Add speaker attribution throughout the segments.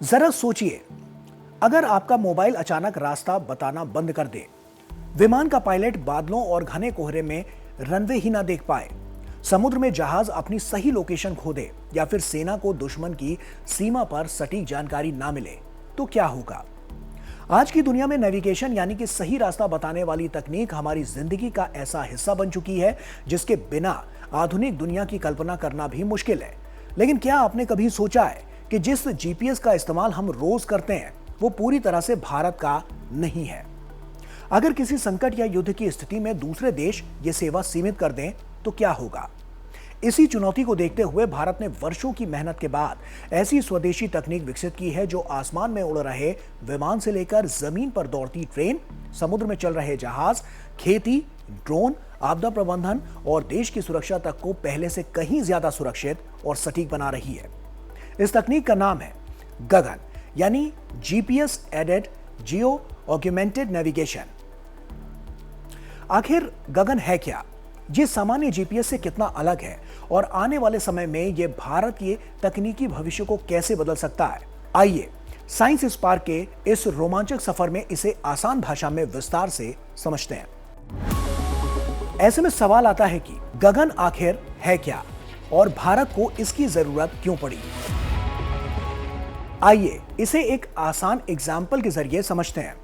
Speaker 1: जरा सोचिए, अगर आपका मोबाइल अचानक रास्ता बताना बंद कर दे, विमान का पायलट बादलों और घने कोहरे में रनवे ही ना देख पाए, समुद्र में जहाज अपनी सही लोकेशन खो दे या फिर सेना को दुश्मन की सीमा पर सटीक जानकारी ना मिले, तो क्या होगा? आज की दुनिया में नेविगेशन यानी कि सही रास्ता बताने वाली तकनीक हमारी जिंदगी का ऐसा हिस्सा बन चुकी है जिसके बिना आधुनिक दुनिया की कल्पना करना भी मुश्किल है। लेकिन क्या आपने कभी सोचा है कि जिस जीपीएस का इस्तेमाल हम रोज करते हैं वो पूरी तरह से भारत का नहीं है? अगर किसी संकट या युद्ध की स्थिति में दूसरे देश ये सेवा सीमित कर दें तो क्या होगा? इसी चुनौती को देखते हुए भारत ने वर्षों की मेहनत के बाद ऐसी स्वदेशी तकनीक विकसित की है जो आसमान में उड़ रहे विमान से लेकर जमीन पर दौड़ती ट्रेन, समुद्र में चल रहे जहाज, खेती, ड्रोन, आपदा प्रबंधन और देश की सुरक्षा तक को पहले से कहीं ज्यादा सुरक्षित और सटीक बना रही है। इस तकनीक का नाम है गगन, यानी जीपीएस एडेड जियो ऑग्यूमेंटेड नेविगेशन। आखिर गगन है क्या? ये सामान्य जीपीएस से कितना अलग है और आने वाले समय में ये भारत के तकनीकी भविष्य को कैसे बदल सकता है? आइए साइंस स्पार्क के इस रोमांचक सफर में इसे आसान भाषा में विस्तार से समझते हैं। ऐसे में सवाल आता है कि गगन आखिर है क्या और भारत को इसकी जरूरत क्यों पड़ी? आइए इसे एक आसान एग्जाम्पल के जरिए समझते हैं।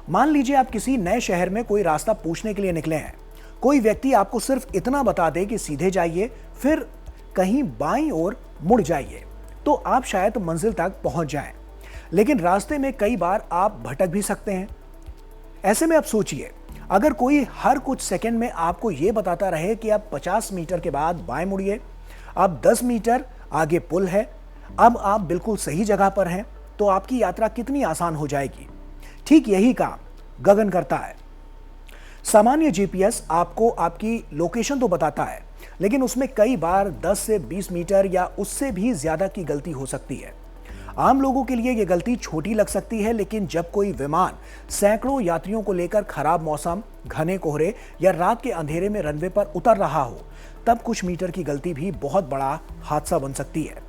Speaker 1: मान लीजिए आप किसी नए शहर में कोई रास्ता पूछने के लिए निकले हैं। कोई व्यक्ति आपको सिर्फ इतना बता दे कि सीधे जाइए, फिर कहीं बाईं ओर मुड़ जाइए, तो आप शायद मंजिल तक पहुंच जाएं। लेकिन रास्ते में कई बार आप भटक भी सकते हैं। ऐसे में आप सोचिए, अगर कोई हर कुछ सेकंड में आपको यह बताता रहे कि आप 50 मीटर के बाद बाएं मुड़िए, अब 10 मीटर आगे पुल है, अब आप बिल्कुल सही जगह पर हैं, तो आपकी यात्रा कितनी आसान हो जाएगी। ठीक यही काम गगन करता है। सामान्य जीपीएस आपको आपकी लोकेशन तो बताता है, लेकिन उसमें कई बार 10 से 20 मीटर या उससे भी ज्यादा की गलती हो सकती है। आम लोगों के लिए यह गलती छोटी लग सकती है, लेकिन जब कोई विमान सैकड़ों यात्रियों को लेकर खराब मौसम, घने कोहरे या रात के अंधेरे में रनवे पर उतर रहा हो, तब कुछ मीटर की गलती भी बहुत बड़ा हादसा बन सकती है।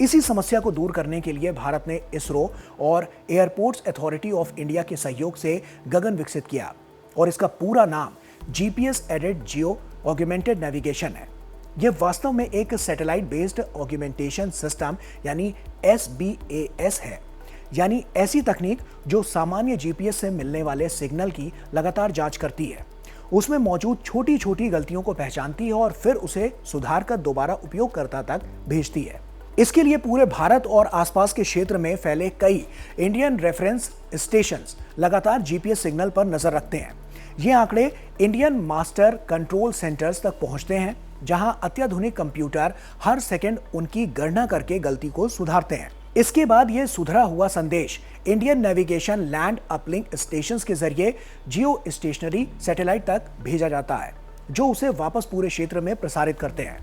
Speaker 1: इसी समस्या को दूर करने के लिए भारत ने इसरो और एयरपोर्ट्स अथॉरिटी ऑफ इंडिया के सहयोग से गगन विकसित किया और इसका पूरा नाम जीपीएस एडेड जियो ऑग्यूमेंटेड नेविगेशन है। यह वास्तव में एक सैटेलाइट बेस्ड ऑग्यूमेंटेशन सिस्टम यानी एसबीएएस है, यानी ऐसी तकनीक जो सामान्य जीपीएस से मिलने वाले सिग्नल की लगातार जांच करती है, उसमें मौजूद छोटी छोटी गलतियों को पहचानती है और फिर उसे सुधार कर दोबारा उपयोगकर्ता तक भेजती है। इसके लिए पूरे भारत और आसपास के क्षेत्र में फैले कई इंडियन रेफरेंस स्टेशंस लगातार जीपीएस सिग्नल पर नजर रखते हैं। ये आंकड़े इंडियन मास्टर कंट्रोल सेंटर्स तक पहुंचते हैं, जहां अत्याधुनिक कंप्यूटर हर सेकंड उनकी गणना करके गलती को सुधारते हैं। इसके बाद यह सुधरा हुआ संदेश Indian navigation land uplink stations के जरिए जियो स्टेशनरी सैटेलाइट तक भेजा जाता है, जो उसे वापस पूरे क्षेत्र में प्रसारित करते हैं।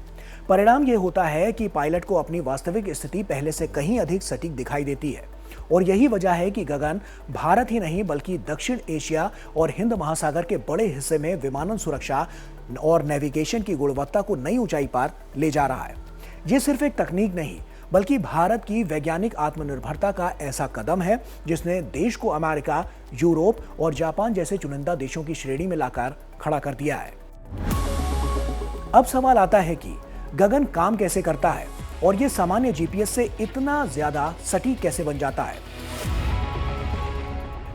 Speaker 1: परिणाम यह होता है कि पायलट को अपनी वास्तविक स्थिति पहले से कहीं अधिक सटीक दिखाई देती है और यही वजह है कि गगन भारत ही नहीं बल्कि दक्षिण एशिया और हिंद महासागर के बड़े हिस्से में विमानन सुरक्षा और नेविगेशन की गुणवत्ता को नई ऊंचाई पर ले जा रहा है। यह सिर्फ एक तकनीक नहीं बल्कि भारत की वैज्ञानिक आत्मनिर्भरता का ऐसा कदम है जिसने देश को अमेरिका, यूरोप और जापान जैसे चुनिंदा देशों की श्रेणी में लाकर खड़ा कर दिया है। अब सवाल आता है कि गगन काम कैसे करता है और यह सामान्य जीपीएस से इतना ज्यादा सटीक कैसे बन जाता है।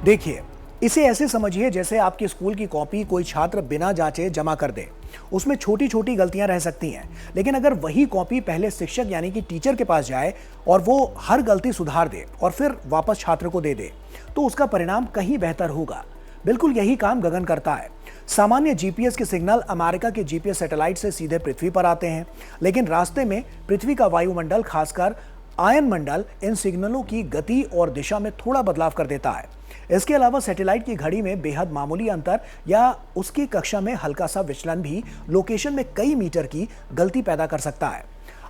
Speaker 1: देखिए, इसे ऐसे समझिए जैसे आपके स्कूल की कॉपी कोई छात्र बिना जांचे जमा कर दे। उसमें छोटी छोटी गलतियां रह सकती हैं, लेकिन अगर वही कॉपी पहले शिक्षक यानी कि टीचर के पास जाए और वो हर गलती सुधार दे और फिर वापस छात्र को दे दे, तो उसका परिणाम कहीं बेहतर होगा। बिल्कुल यही काम गगन करता है। सामान्य जीपीएस के सिग्नल अमेरिका के जीपीएस सैटेलाइट से सीधे पृथ्वी पर आते हैं, लेकिन रास्ते में पृथ्वी का वायुमंडल, खासकर आयन मंडल, इन सिग्नलों की गति और दिशा में थोड़ा बदलाव कर देता है। इसके अलावा सैटेलाइट की घड़ी में बेहद मामूली अंतर या उसकी कक्षा में हल्का सा विचलन भी लोकेशन में कई मीटर की गलती पैदा कर सकता है।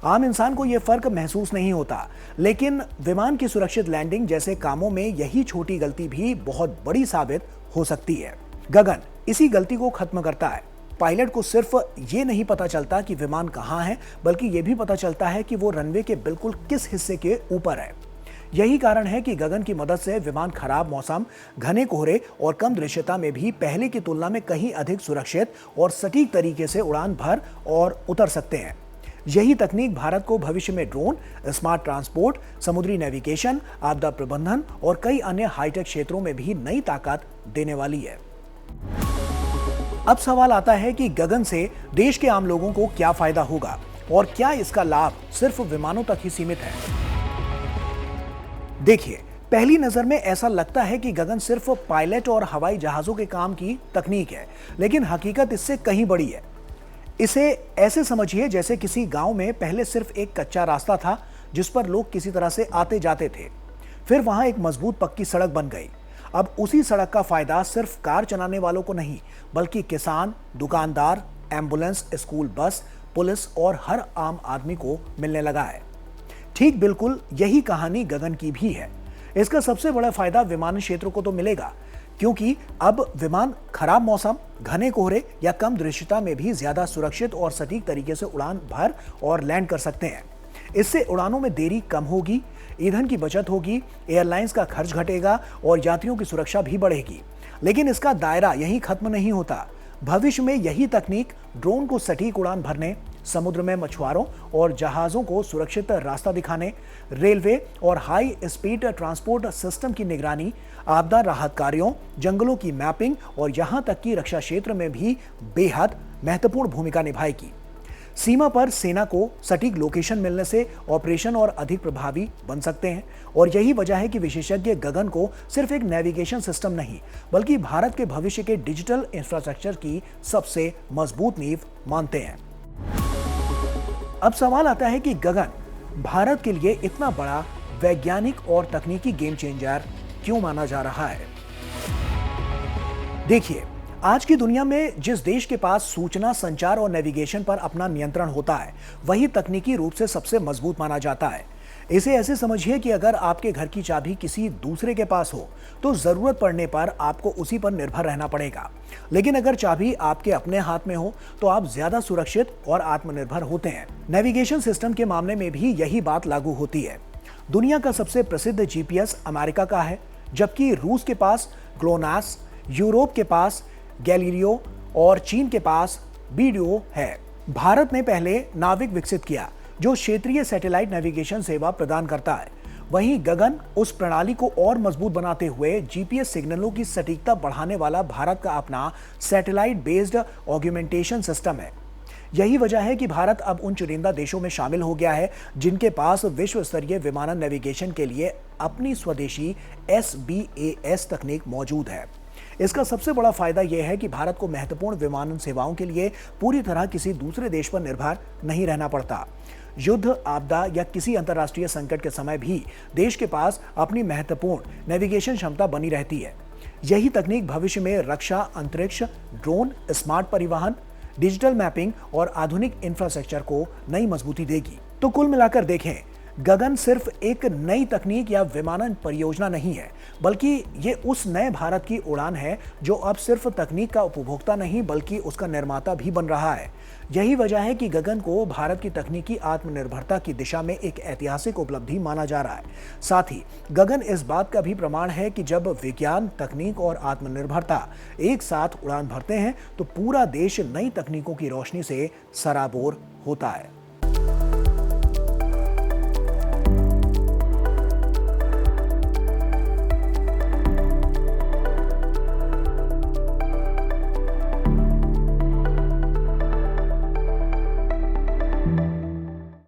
Speaker 1: आम इंसान को यह फर्क महसूस नहीं होता, लेकिन विमान की सुरक्षित लैंडिंग जैसे कामों में यही छोटी गलती भी बहुत बड़ी साबित हो सकती है। गगन इसी गलती को खत्म करता है। पायलट को सिर्फ ये नहीं पता चलता कि विमान कहाँ है, बल्कि ये भी पता चलता है कि वो रनवे के बिल्कुल किस हिस्से के ऊपर है। यही कारण है कि गगन की मदद से विमान खराब मौसम, घने कोहरे और कम दृश्यता में भी पहले की तुलना में कहीं अधिक सुरक्षित और सटीक तरीके से उड़ान भर और उतर सकते हैं। यही तकनीक भारत को भविष्य में ड्रोन, स्मार्ट ट्रांसपोर्ट, समुद्री नेविगेशन, आपदा प्रबंधन और कई अन्य हाईटेक क्षेत्रों में भी नई ताकत देने वाली है। अब सवाल आता है कि गगन से देश के आम लोगों को क्या फायदा होगा और क्या इसका लाभ सिर्फ विमानों तक ही सीमित है। देखिए, पहली नजर में ऐसा लगता है कि गगन सिर्फ पायलट और हवाई जहाजों के काम की तकनीक है, लेकिन हकीकत इससे कहीं बड़ी है। इसे ऐसे समझिए जैसे किसी गांव में पहले सिर्फ एक कच्चा रास्ता था जिस पर लोग किसी तरह से आते जाते थे। फिर वहां एक मजबूत पक्की सड़क बन गई। अब उसी सड़क का फायदा सिर्फ कार चलाने वालों को नहीं, बल्कि किसान, दुकानदार, एम्बुलेंस, स्कूल बस, पुलिस और हर आम आदमी को मिलने लगा है। ठीक बिल्कुल यही कहानी गगन की भी है। इसका सबसे बड़ा फायदा विमानन क्षेत्र को तो मिलेगा, क्योंकि अब विमान खराब मौसम, घने कोहरे या कम दृश्यता में भी ज्यादा सुरक्षित और सटीक तरीके से उड़ान भर और लैंड कर सकते हैं। इससे उड़ानों में देरी कम होगी, ईंधन की बचत होगी, एयरलाइंस का खर्च घटेगा और यात्रियों की सुरक्षा भी बढ़ेगी। लेकिन इसका दायरा यहीं खत्म नहीं होता। भविष्य में यही तकनीक ड्रोन को सटीक उड़ान भरने, समुद्र में मछुआरों और जहाजों को सुरक्षित रास्ता दिखाने, रेलवे और हाई स्पीड ट्रांसपोर्ट सिस्टम की निगरानी, आपदा राहत कार्यों, जंगलों की मैपिंग और यहां तक कि रक्षा क्षेत्र में भी बेहद महत्वपूर्ण भूमिका निभाएगी। सीमा पर सेना को सटीक लोकेशन मिलने से ऑपरेशन और अधिक प्रभावी बन सकते हैं और यही वजह है कि विशेषज्ञ गगन को सिर्फ एक नेविगेशन सिस्टम नहीं, बल्कि भारत के भविष्य के डिजिटल इंफ्रास्ट्रक्चर की सबसे मजबूत नींव मानते हैं। अब सवाल आता है कि गगन भारत के लिए इतना बड़ा वैज्ञानिक और तकनीकी गेम चेंजर क्यों माना जा रहा है। देखिए, आज की दुनिया में जिस देश के पास सूचना, संचार और नेविगेशन पर अपना नियंत्रण होता है, वही तकनीकी रूप से सबसे मजबूत माना जाता है। इसे ऐसे समझिए कि अगर आपके घर की चाबी किसी दूसरे के पास हो तो जरूरत पड़ने पर आपको उसी पर निर्भर रहना पड़ेगा, लेकिन अगर चाबी आपके अपने हाथ में हो तो आप ज्यादा सुरक्षित और आत्मनिर्भर होते हैं। नेविगेशन सिस्टम के मामले में भी यही बात लागू होती है। दुनिया का सबसे प्रसिद्ध जीपीएस अमेरिका का है, जबकि रूस के पास ग्लोनास, यूरोप के पास गैलीलियो और चीन के पास बीडीओ है। भारत ने पहले नाविक विकसित किया जो क्षेत्रीय सैटेलाइट नेविगेशन सेवा प्रदान करता है। वहीं गगन उस प्रणाली को और मजबूत बनाते हुए जीपीएस सिग्नलों की सटीकता बढ़ाने वाला भारत का अपना सैटेलाइट बेस्ड ऑग्यूमेंटेशन सिस्टम है। यही वजह है कि भारत अब उन चुनिंदा देशों में शामिल हो गया है जिनके पास विश्व स्तरीय विमानन नेविगेशन के लिए अपनी स्वदेशी SBAS तकनीक मौजूद है। इसका सबसे बड़ा फायदा यह है कि भारत को महत्वपूर्ण विमानन सेवाओं के लिए पूरी तरह किसी दूसरे देश पर निर्भर नहीं रहना पड़ता। युद्ध, आपदा या किसी अंतर्राष्ट्रीय संकट के समय भी देश के पास अपनी महत्वपूर्ण नेविगेशन क्षमता बनी रहती है। यही तकनीक भविष्य में रक्षा, अंतरिक्ष, ड्रोन, स्मार्ट परिवहन, डिजिटल मैपिंग और आधुनिक इंफ्रास्ट्रक्चर को नई मजबूती देगी। तो कुल मिलाकर देखें, गगन सिर्फ एक नई तकनीक या विमानन परियोजना नहीं है, बल्कि ये उस नए भारत की उड़ान है जो अब सिर्फ तकनीक का उपभोक्ता नहीं बल्कि उसका निर्माता भी बन रहा है। यही वजह है कि गगन को भारत की तकनीकी आत्मनिर्भरता की दिशा में एक ऐतिहासिक उपलब्धि माना जा रहा है। साथ ही गगन इस बात का भी प्रमाण है कि जब विज्ञान, तकनीक और आत्मनिर्भरता एक साथ उड़ान भरते हैं तो पूरा देश नई तकनीकों की रोशनी से सराबोर होता है।